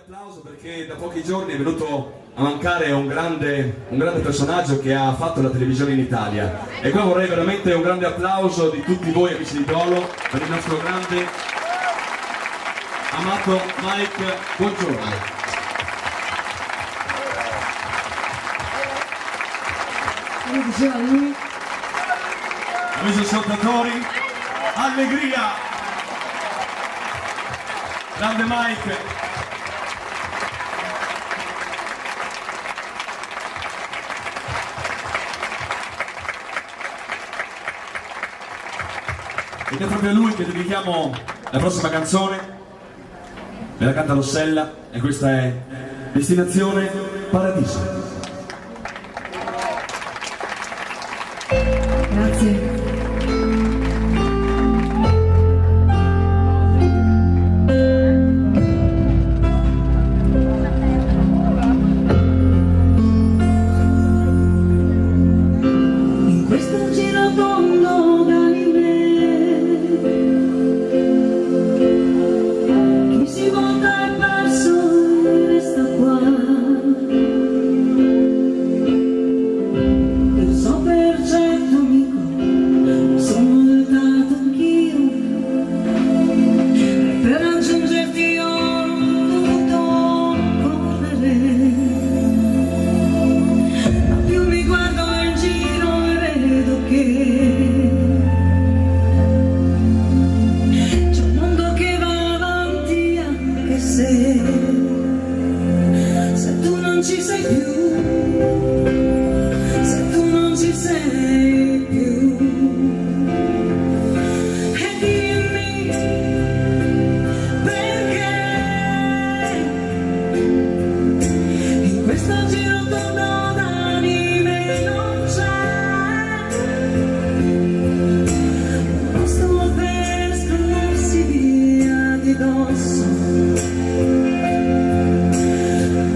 applauso perché da pochi giorni è venuto a mancare un grande personaggio che ha fatto la televisione in Italia, e qua vorrei veramente un grande applauso di tutti voi amici di Dolo per il nostro grande amato Mike Bongiorno. Come diceva lui, amici ascoltatori, allegria, grande Mike. Ed è proprio a lui che dedichiamo la prossima canzone, me la canta Rossella e questa è Destinazione Paradiso. grazie. In questo girotondo chi si volta è perso e resta qua. Lo so per certo amico, sono voltato anch'io, e per raggiungerti ho dovuto correre, ma più mi guardo in giro e vedo che c'è un mondo che va avanti anche se tu non ci sei più, se tu non ci sei più. E dimmi perché in questo girotondo d'anime non c'è un posto per scrollarsi via di dosso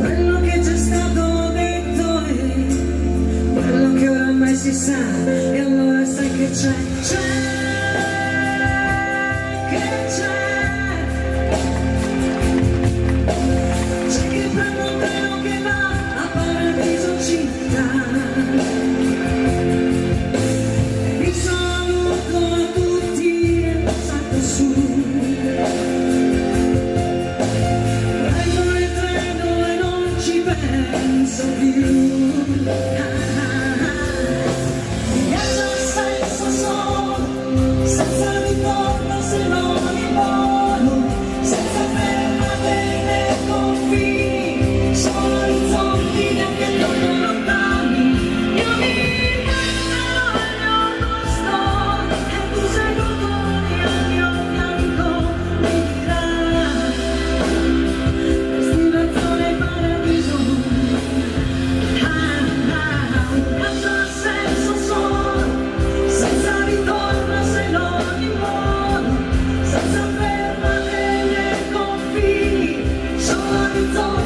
quello che c'è stato detto e quello che oramai si sa. E allora sai che c'è che prende un treno che va a Paradiso città, e vi saluto a tutti e salto su, prendo il treno e non ci penso più. Viaggio senza solo, senza ritorno se non in volo, senza fermate né confini, solo orizzonti neanche troppo lontani. Io mi metterò al mio posto e tu seduto al mio fianco mi dirai destinazione paradiso. Un viaggio senza solo, senza ritorno se non in volo, senza fermate né confini, solo orizzonti.